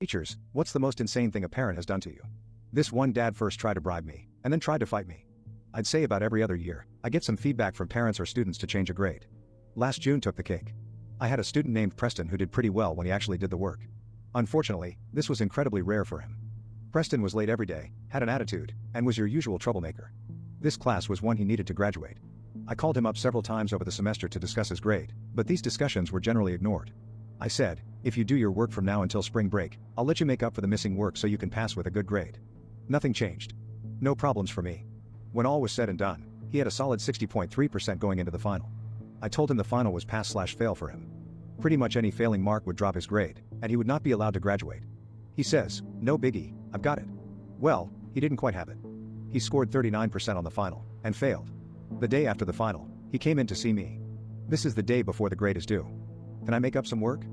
Teachers, what's the most insane thing a parent has done to you? This one dad first tried to bribe me, and then tried to fight me. I'd say about every other year, I get some feedback from parents or students to change a grade. Last June took the cake. I had a student named Preston who did pretty well when he actually did the work. Unfortunately, this was incredibly rare for him. Preston was late every day, had an attitude, and was your usual troublemaker. This class was one he needed to graduate. I called him up several times over the semester to discuss his grade, but these discussions were generally ignored. I said, if you do your work from now until spring break, I'll let you make up for the missing work so you can pass with a good grade. Nothing changed. No problems for me. When all was said and done, he had a solid 60.3% going into the final. I told him the final was pass/fail for him. Pretty much any failing mark would drop his grade, and he would not be allowed to graduate. He says, no biggie, I've got it. Well, he didn't quite have it. He scored 39% on the final, and failed. The day after the final, he came in to see me. This is the day before the grade is due. Can I make up some work?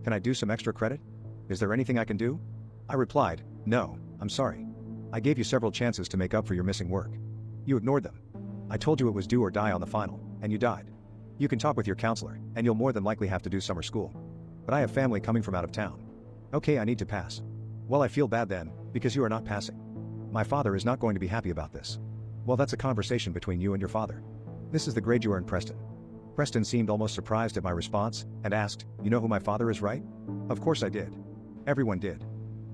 Can I do some extra credit? Is there anything I can do? I replied, no, I'm sorry. I gave you several chances to make up for your missing work. You ignored them. I told you it was do or die on the final, and you died. You can talk with your counselor, and you'll more than likely have to do summer school. But I have family coming from out of town. Okay, I need to pass. Well, I feel bad then, because you are not passing. My father is not going to be happy about this. Well, that's a conversation between you and your father. This is the grade you earned, Preston. Preston seemed almost surprised at my response, and asked, you know who my father is, right? Of course I did. Everyone did.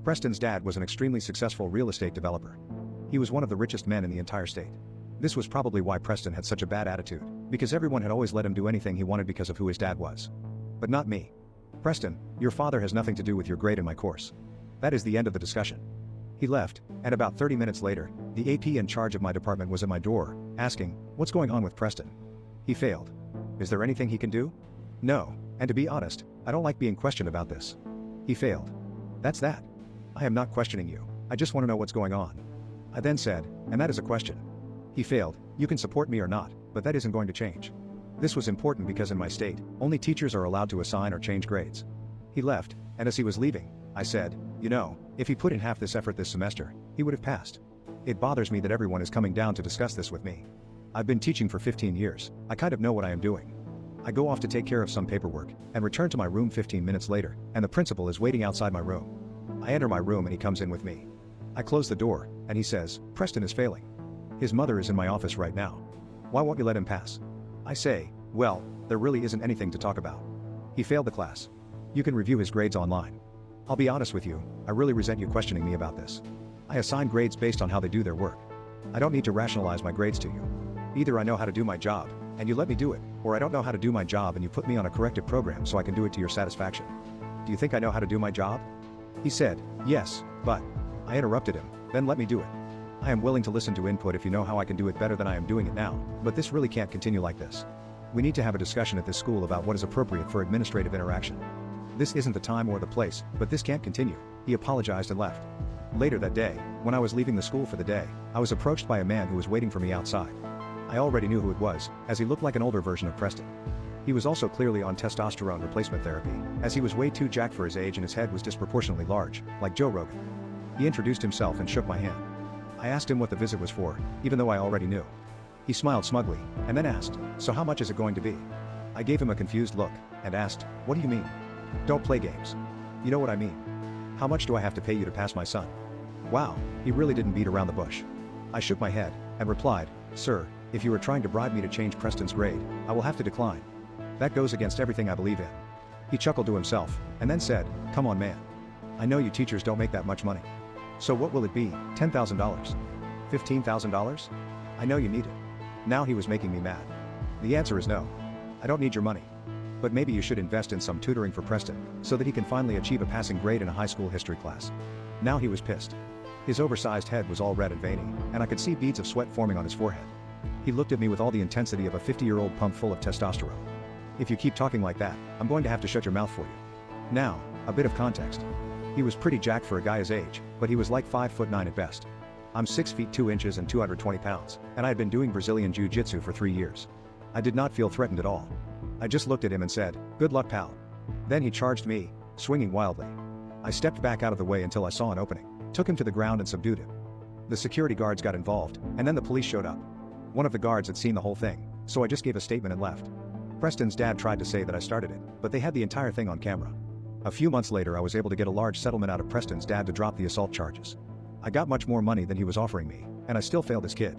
Preston's dad was an extremely successful real estate developer. He was one of the richest men in the entire state. This was probably why Preston had such a bad attitude, because everyone had always let him do anything he wanted because of who his dad was. But not me. Preston, your father has nothing to do with your grade in my course. That is the end of the discussion. He left, and about 30 minutes later, the AP in charge of my department was at my door, asking, what's going on with Preston? He failed. Is there anything he can do? No, and to be honest, I don't like being questioned about this. He failed. That's that. I am not questioning you, I just want to know what's going on. I then said, and that is a question. He failed, you can support me or not, but that isn't going to change. This was important because in my state, only teachers are allowed to assign or change grades. He left, and as he was leaving, I said, you know, if he put in half this effort this semester, he would have passed. It bothers me that everyone is coming down to discuss this with me. I've been teaching for 15 years, I kind of know what I am doing. I go off to take care of some paperwork, and return to my room 15 minutes later, and the principal is waiting outside my room. I enter my room and he comes in with me. I close the door, and he says, Preston is failing. His mother is in my office right now. Why won't you let him pass? I say, well, there really isn't anything to talk about. He failed the class. You can review his grades online. I'll be honest with you, I really resent you questioning me about this. I assign grades based on how they do their work. I don't need to rationalize my grades to you. Either I know how to do my job, and you let me do it, or I don't know how to do my job and you put me on a corrective program so I can do it to your satisfaction. Do you think I know how to do my job? He said, yes, but. I interrupted him, then let me do it. I am willing to listen to input if you know how I can do it better than I am doing it now, but this really can't continue like this. We need to have a discussion at this school about what is appropriate for administrative interaction. This isn't the time or the place, but this can't continue. He apologized and left. Later that day, when I was leaving the school for the day, I was approached by a man who was waiting for me outside. I already knew who it was, as he looked like an older version of Preston. He was also clearly on testosterone replacement therapy, as he was way too jacked for his age and his head was disproportionately large, like Joe Rogan. He introduced himself and shook my hand. I asked him what the visit was for, even though I already knew. He smiled smugly, and then asked, so how much is it going to be? I gave him a confused look, and asked, what do you mean? Don't play games. You know what I mean. How much do I have to pay you to pass my son? Wow, he really didn't beat around the bush. I shook my head, and replied, sir, if you are trying to bribe me to change Preston's grade, I will have to decline. That goes against everything I believe in. He chuckled to himself, and then said, come on man. I know you teachers don't make that much money. So what will it be, $10,000? $15,000? I know you need it. Now he was making me mad. The answer is no. I don't need your money. But maybe you should invest in some tutoring for Preston, so that he can finally achieve a passing grade in a high school history class. Now he was pissed. His oversized head was all red and veiny, and I could see beads of sweat forming on his forehead. He looked at me with all the intensity of a 50-year-old pump full of testosterone. If you keep talking like that, I'm going to have to shut your mouth for you. Now, a bit of context. He was pretty jacked for a guy his age, but he was like 5'9" at best. I'm 6 feet 2 inches and 220 pounds, and I had been doing Brazilian Jiu-Jitsu for 3 years. I did not feel threatened at all. I just looked at him and said, good luck pal. Then he charged me, swinging wildly. I stepped back out of the way until I saw an opening, took him to the ground and subdued him. The security guards got involved, and then the police showed up. One of the guards had seen the whole thing, so I just gave a statement and left. Preston's dad tried to say that I started it, but they had the entire thing on camera. A few months later, I was able to get a large settlement out of Preston's dad to drop the assault charges. I got much more money than he was offering me, and I still failed his kid.